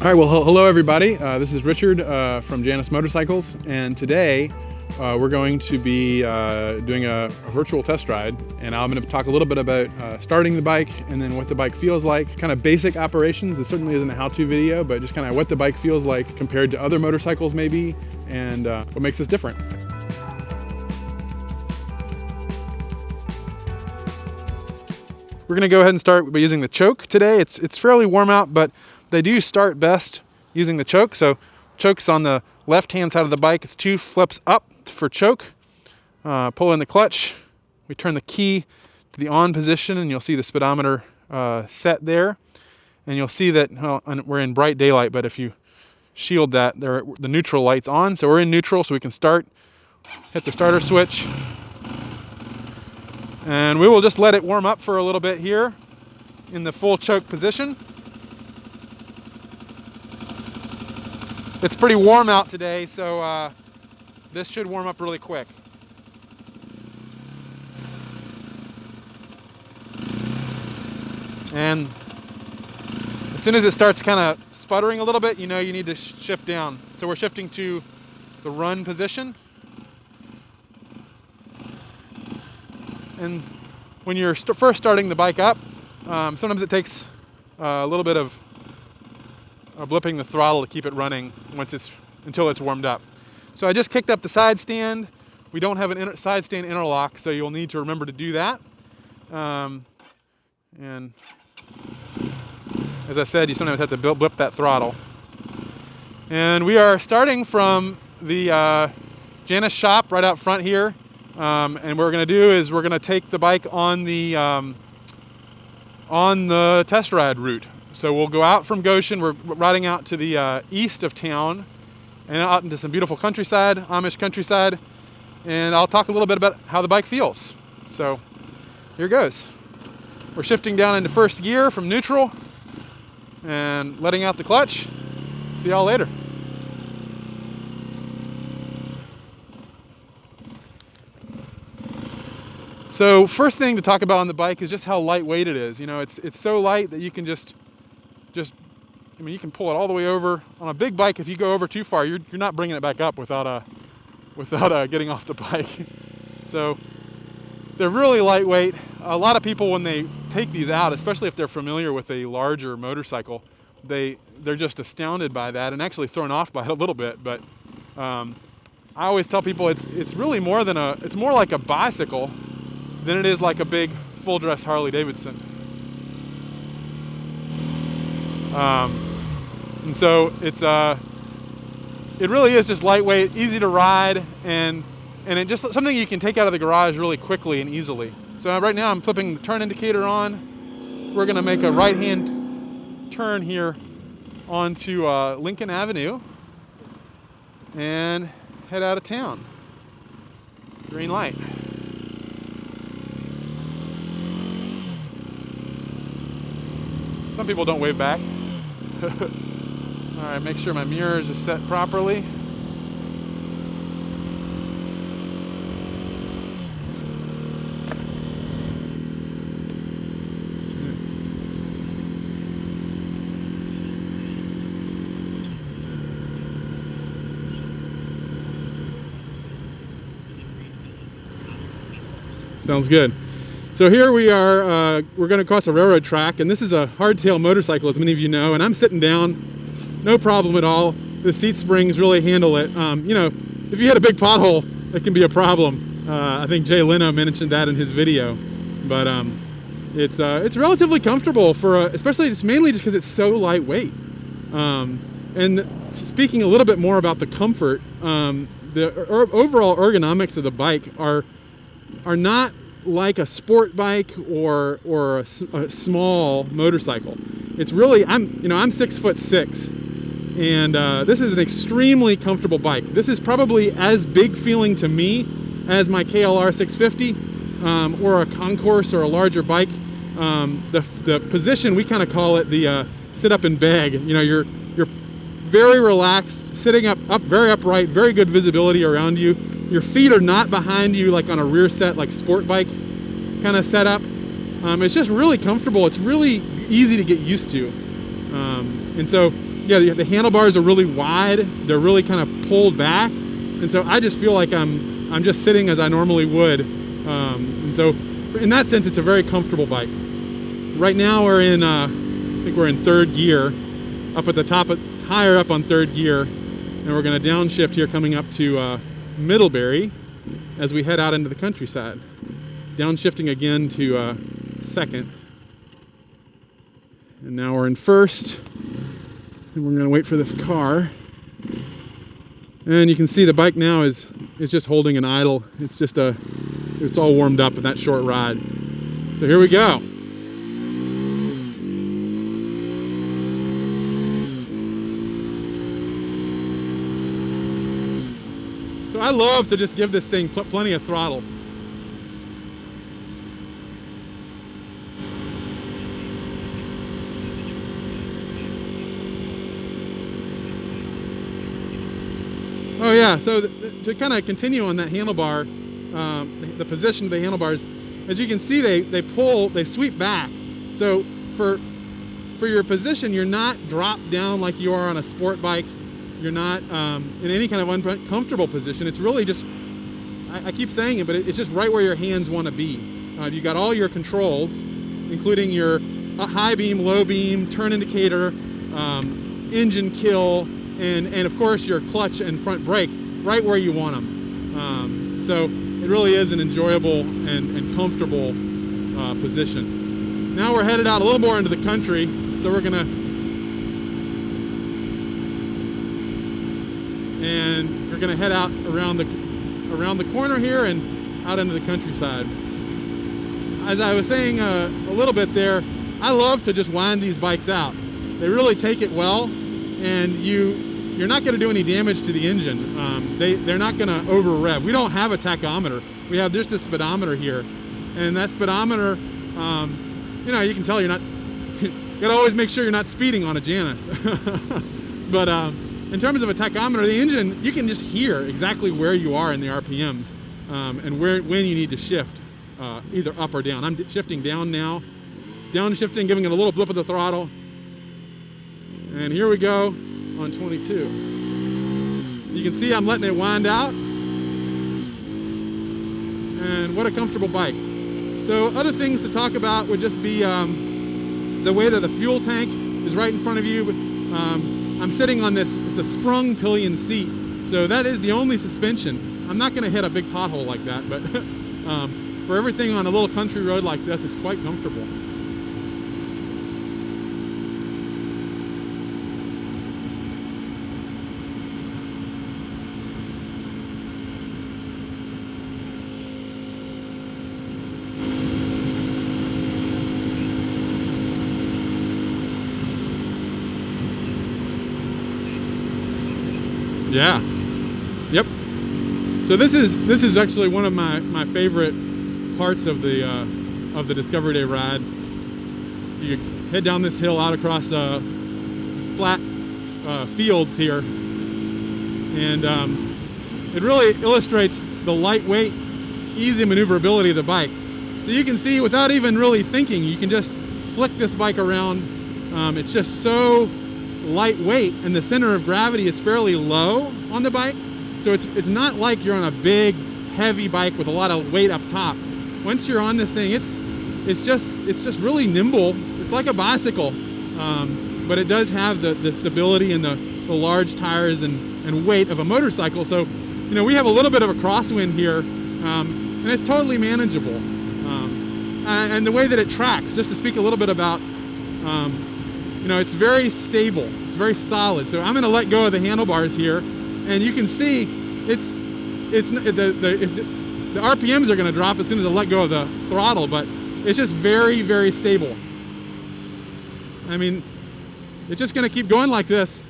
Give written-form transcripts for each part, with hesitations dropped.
All right, well, hello everybody. This is Richard from Janus Motorcycles, and today we're going to be doing a virtual test ride, and I'm going to talk a little bit about starting the bike and then what the bike feels like, kind of basic operations. This certainly isn't a how-to video, but just kind of what the bike feels like compared to other motorcycles maybe, and what makes this different. We're going to go ahead and start by using the choke today. It's fairly warm out, but they do start best using the choke. So choke's on the left-hand side of the bike. It's 2 flips up for choke. Pull in the clutch. We turn the key to the on position, and you'll see the speedometer set there. And you'll see that we're in bright daylight, but if you shield that, the neutral light's on. So we're in neutral, so we can start. Hit the starter switch. And we will just let it warm up for a little bit here in the full choke position. It's pretty warm out today, so this should warm up really quick. And as soon as it starts kind of sputtering a little bit, you know you need to shift down. So we're shifting to the run position. And when you're first starting the bike up, sometimes it takes a little bit of blipping the throttle to keep it running until it's warmed up. So I just kicked up the side stand. We don't have a side stand interlock, so you'll need to remember to do that. And as I said, you sometimes have to blip that throttle. And we are starting from the Janus shop right out front here. And what we're going to do is we're going to take the bike on the test ride route. So we'll go out from Goshen. We're riding out to the east of town and out into some beautiful countryside, Amish countryside. And I'll talk a little bit about how the bike feels. So here goes. We're shifting down into first gear from neutral and letting out the clutch. See y'all later. So first thing to talk about on the bike is just how lightweight it is. You know, it's so light that you can you can pull it all the way over. On a big bike, if you go over too far, you're not bringing it back up without getting off the bike. So they're really lightweight. A lot of people, when they take these out, especially if they're familiar with a larger motorcycle, they're just astounded by that and actually thrown off by it a little bit. But I always tell people it's really more like a bicycle than it is like a big full-dress Harley Davidson. And so it really is just lightweight, easy to ride, and it just something you can take out of the garage really quickly and easily. So right now I'm flipping the turn indicator on. We're gonna make a right-hand turn here onto Lincoln Avenue and head out of town. Green light. Some people don't wave back. All right, make sure my mirrors are set properly. Sounds good. So here we are, we're going to cross a railroad track, and this is a hardtail motorcycle, as many of you know, and I'm sitting down, no problem at all. The seat springs really handle it. You know, if you hit a big pothole, it can be a problem. I think Jay Leno mentioned that in his video, but it's relatively comfortable especially just mainly just because it's so lightweight. And speaking a little bit more about the comfort, the overall ergonomics of the bike are not like a sport bike or a small motorcycle. It's really, I'm 6'6", and this is an extremely comfortable bike. This is probably as big feeling to me as my KLR 650 or a concourse or a larger bike. The position, we kind of call it the sit up and beg. You know, you're very relaxed, sitting up very upright, very good visibility around you. Your feet are not behind you like on a rear set, like sport bike kind of setup. It's just really comfortable. It's really easy to get used to. And so yeah, the handlebars are really wide. They're really kind of pulled back, and so I just feel like I'm just sitting as I normally would. And so, in that sense, it's a very comfortable bike. Right now, we're in I think we're in third gear, up at the top, higher up on third gear, and we're going to downshift here, coming up to Middlebury, as we head out into the countryside. Downshifting again to second, and now we're in first. And we're going to wait for this car. And you can see the bike now is just holding an idle. It's all warmed up in that short ride. So here we go. So I love to just give this thing plenty of throttle. Oh yeah, so to kind of continue on that handlebar, the position of the handlebars, as you can see, they sweep back. So for your position, you're not dropped down like you are on a sport bike. You're not in any kind of uncomfortable position. It's really just, I keep saying it, but it's just right where your hands want to be. You got all your controls, including your high beam, low beam, turn indicator, engine kill, and of course your clutch and front brake right where you want them. So it really is an enjoyable and comfortable position. Now we're headed out a little more into the country, so we're gonna head out around the corner here and out into the countryside. As I was saying a little bit there, I love to just wind these bikes out. They really take it well, and you're not going to do any damage to the engine. They're not going to over rev. We don't have a tachometer. We have just a speedometer here, and that speedometer, you can tell you're not. You got to always make sure you're not speeding on a Janus. But in terms of a tachometer, the engine, you can just hear exactly where you are in the RPMs and when you need to shift, either up or down. I'm shifting down now, downshifting, giving it a little blip of the throttle, and here we go on 22. You can see I'm letting it wind out, and what a comfortable bike. So other things to talk about would just be the way that the fuel tank is right in front of you. I'm sitting on this, it's a sprung pillion seat, so that is the only suspension. I'm not going to hit a big pothole like that, but for everything on a little country road like this, it's quite comfortable. Yeah. Yep. So this is actually one of my favorite parts of the Discovery Day ride. You head down this hill out across flat fields here, and it really illustrates the lightweight, easy maneuverability of the bike. So you can see, without even really thinking, you can just flick this bike around. It's just so lightweight, and the center of gravity is fairly low on the bike, so it's not like you're on a big heavy bike with a lot of weight up top. Once you're on this thing, it's just really nimble. It's like a bicycle, but it does have the stability and the large tires and weight of a motorcycle. So we have a little bit of a crosswind here, and it's totally manageable. And the way that it tracks, just to speak a little bit about, it's very stable. It's very solid. So I'm going to let go of the handlebars here, and you can see the RPMs are going to drop as soon as I let go of the throttle, but it's just very, very stable. I mean, it's just going to keep going like this.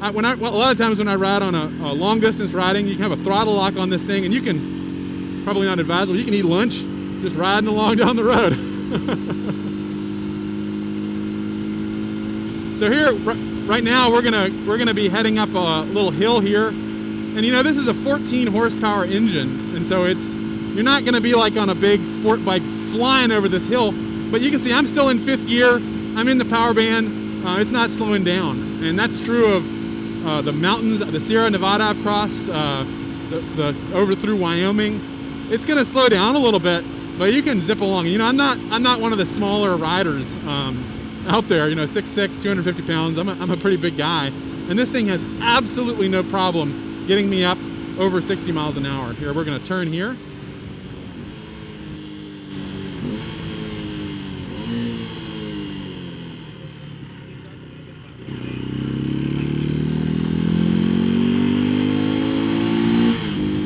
A lot of times when I ride on a long distance riding, you can have a throttle lock on this thing, and you can, probably not advisable, you can eat lunch just riding along down the road. So here, right now, we're gonna be heading up a little hill here, and this is a 14 horsepower engine, and so you're not gonna be like on a big sport bike flying over this hill, but you can see I'm still in 5th gear. I'm in the power band. it's not slowing down. And that's true of the mountains, the Sierra Nevada I've crossed, over through Wyoming. It's gonna slow down a little bit, but you can zip along. You know, I'm not one of the smaller riders out there. You know, 6'6", 250 pounds. I'm a pretty big guy, and this thing has absolutely no problem getting me up over 60 miles an hour. Here, we're gonna turn here.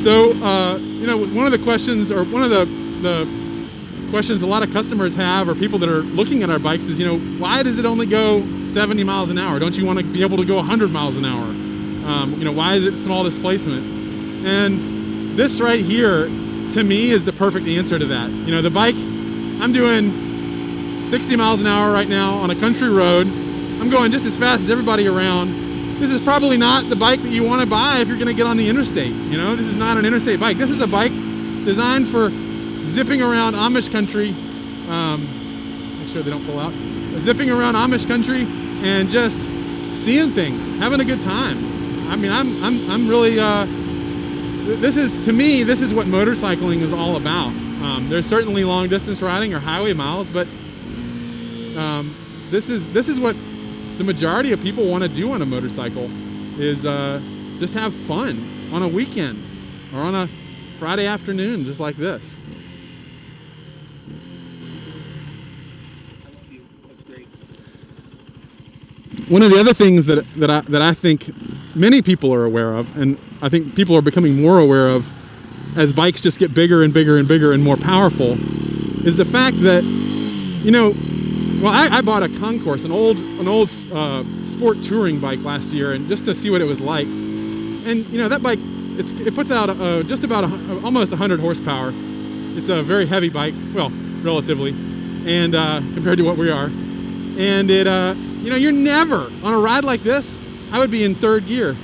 So, you know, one of the questions, or one of the questions a lot of customers have, or people that are looking at our bikes, is, you know, why does it only go 70 miles an hour? Don't you want to be able to go 100 miles an hour? You know, why is it small displacement? And this right here, to me, is the perfect answer to that. You know, the bike, I'm doing 60 miles an hour right now on a country road. I'm going just as fast as everybody around. This is probably not the bike that you want to buy if you're going to get on the interstate. You know, this is not an interstate bike. This is a bike designed for zipping around Amish country. Make sure they don't pull out. Zipping around Amish country and just seeing things, having a good time. I mean, I'm really. This is, to me, this is what motorcycling is all about. There's certainly long distance riding or highway miles, but this is what the majority of people want to do on a motorcycle, is just have fun on a weekend or on a Friday afternoon, just like this. One of the other things that I think many people are aware of, and I think people are becoming more aware of as bikes just get bigger and bigger and bigger and more powerful, is the fact that, you know, well, I bought a Concourse, an old sport touring bike last year, and just to see what it was like. And you know, that bike, it puts out just about almost 100 horsepower. It's a very heavy bike, well, relatively, and compared to what we are. And it, you know, you're never on a ride like this. I would be in third gear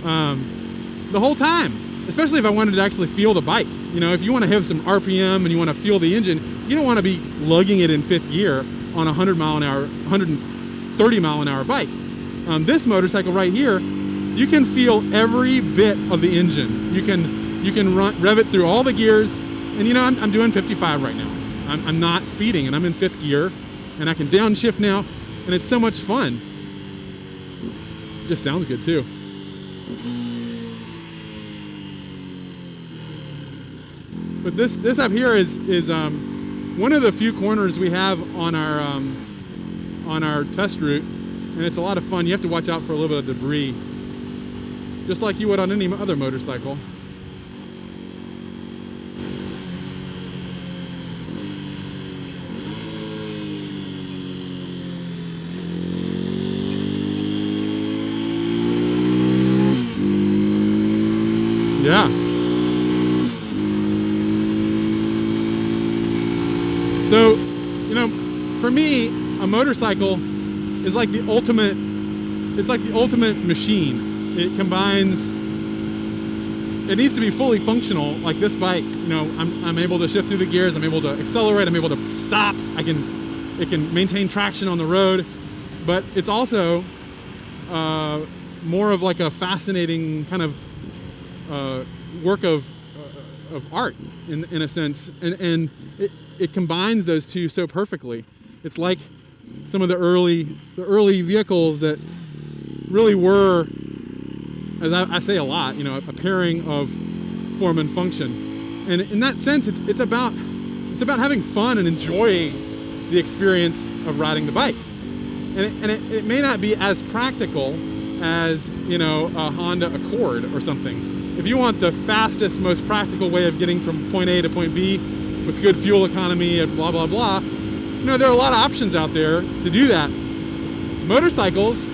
the whole time, especially if I wanted to actually feel the bike. You know, if you want to have some RPM and you want to feel the engine, you don't want to be lugging it in fifth gear on a 100 mile an hour, 130 mile an hour bike. This motorcycle right here, you can feel every bit of the engine. You can rev it through all the gears, and you know, I'm doing 55 right now. I'm not speeding, and I'm in fifth gear, and I can downshift now, and it's so much fun. It just sounds good too. But this up here is one of the few corners we have on our test route, and it's a lot of fun. You have to watch out for a little bit of debris, just like you would on any other motorcycle. Yeah. So, you know, for me, a motorcycle is like the ultimate, it's like the ultimate machine. It combines, it needs to be fully functional, like this bike. You know, I'm able to shift through the gears, I'm able to accelerate, I'm able to stop, it can maintain traction on the road, but it's also more of like a fascinating kind of work of art in a sense, and it combines those two so perfectly. It's like some of the early vehicles that really were, as I say a lot, you know, a pairing of form and function. And in that sense, it's about having fun and enjoying the experience of riding the bike. And it may not be as practical as, you know, a Honda Accord or something. If you want the fastest, most practical way of getting from point A to point B with good fuel economy and blah, blah, blah, you know, there are a lot of options out there to do that. Motorcycles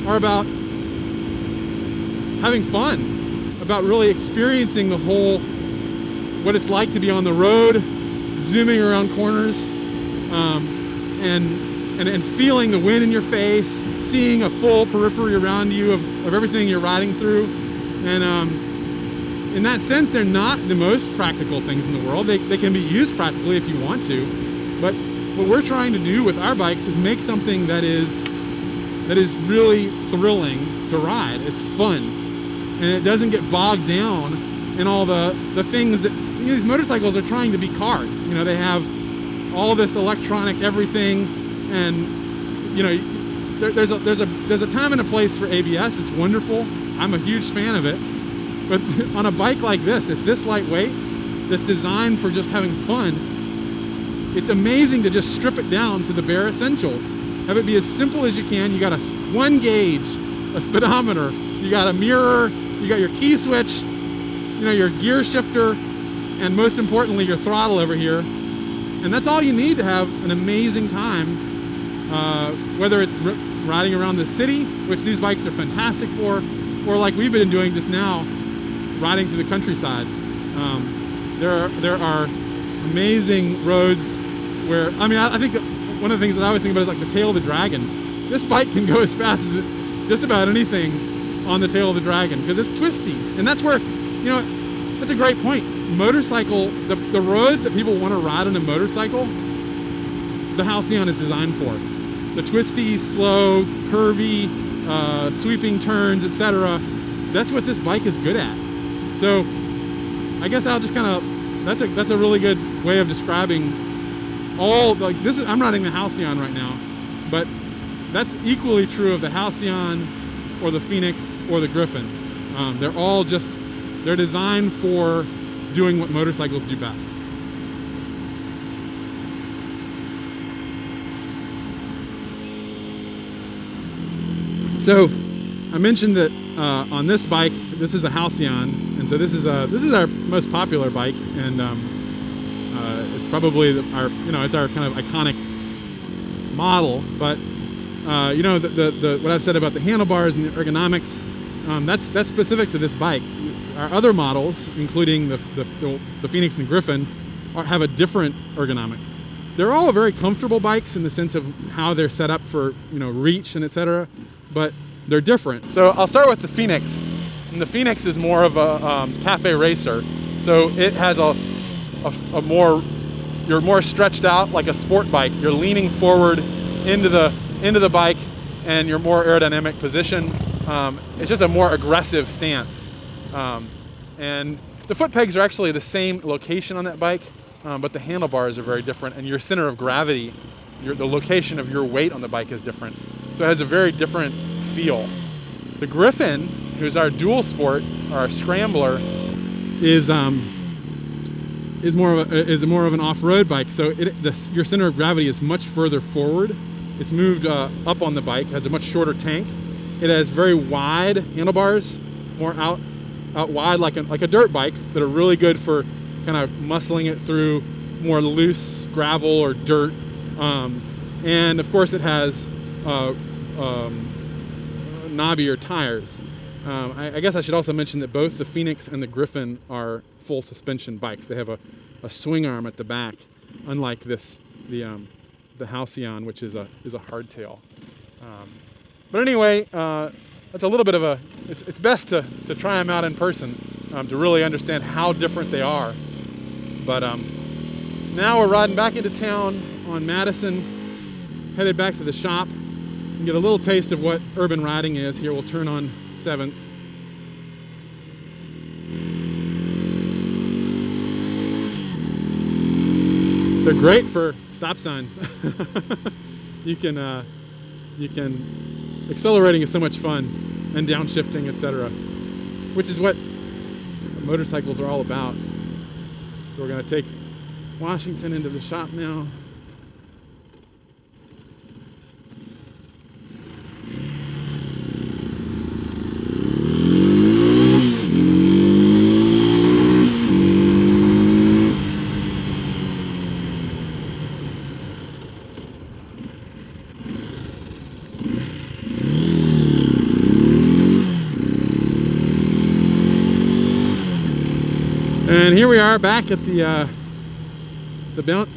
are about having fun, about really experiencing the whole, what it's like to be on the road, zooming around corners, and feeling the wind in your face, seeing a full periphery around you of everything you're riding through. And in that sense, they're not the most practical things in the world. They can be used practically if you want to, but what we're trying to do with our bikes is make something that is that is really thrilling to ride. It's fun, and it doesn't get bogged down in all the things that, you know, these motorcycles are trying to be cars. You know, they have all this electronic everything, and you know, there's a time and a place for ABS. It's wonderful. I'm a huge fan of it. But on a bike like this, that's this lightweight, that's designed for just having fun, it's amazing to just strip it down to the bare essentials. Have it be as simple as you can. You got one gauge, a speedometer, you got a mirror, you got your key switch, you know, your gear shifter, and most importantly, your throttle over here. And that's all you need to have an amazing time, whether it's riding around the city, which these bikes are fantastic for, or like we've been doing just now, riding through the countryside. There are amazing roads where, I mean, I think one of the things that I always think about is like the tail of the dragon. This bike can go as fast as just about anything on the tail of the dragon because it's twisty. And that's where, you know, that's a great point. Motorcycle, the roads that people want to ride on a motorcycle, the Halcyon is designed for. The twisty, slow, curvy, sweeping turns, etc. That's what this bike is good at. So I guess I'll just kind of, that's a really good way of describing all, like this is, I'm riding the Halcyon right now, but that's equally true of the Halcyon or the Phoenix or the Griffin. They're all just, they're designed for doing what motorcycles do best. So I mentioned that on this bike, this is a Halcyon, and so this is our most popular bike, and it's probably it's our kind of iconic model. But you know, what I've said about the handlebars and the ergonomics, that's specific to this bike. Our other models, including the Phoenix and Griffin, have a different ergonomic. They're all very comfortable bikes in the sense of how they're set up for, you know, reach and etc. But they're different. So I'll start with the Phoenix. And the Phoenix is more of a cafe racer. So it has a more, you're more stretched out like a sport bike. You're leaning forward into the bike, and you're more aerodynamic position. It's just a more aggressive stance. And the foot pegs are actually the same location on that bike, but the handlebars are very different, and your center of gravity, the location of your weight on the bike is different. So it has a very different feel. The Griffin, who's our dual sport, or our scrambler, is more of an off-road bike. So your center of gravity is much further forward. It's moved up on the bike, has a much shorter tank. It has very wide handlebars, more out wide like a dirt bike, that are really good for kind of muscling it through more loose gravel or dirt. And of course it has knobbier tires. I guess I should also mention that both the Phoenix and the Griffin are full suspension bikes. They have a swing arm at the back, unlike the Halcyon, which is a hardtail. But anyway, that's a little bit of a, it's best to try them out in person to really understand how different they are. But now we're riding back into town on Madison, headed back to the shop, and get a little taste of what urban riding is. Here we'll turn on 7th. They're great for stop signs. You can accelerating is so much fun, and downshifting, etc., which is what motorcycles are all about. So we're going to take Washington into the shop now. And here we are back at the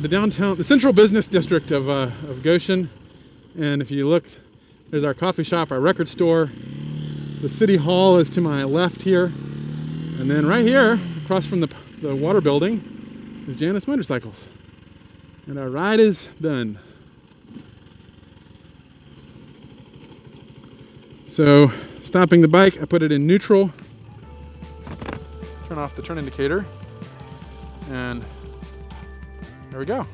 downtown, the central business district of Goshen. And if you look, there's our coffee shop, our record store. The city hall is to my left here. And then right here, across from the water building, is Janus Motorcycles. And our ride is done. So stopping the bike, I put it in neutral, turn off the turn indicator, and there we go.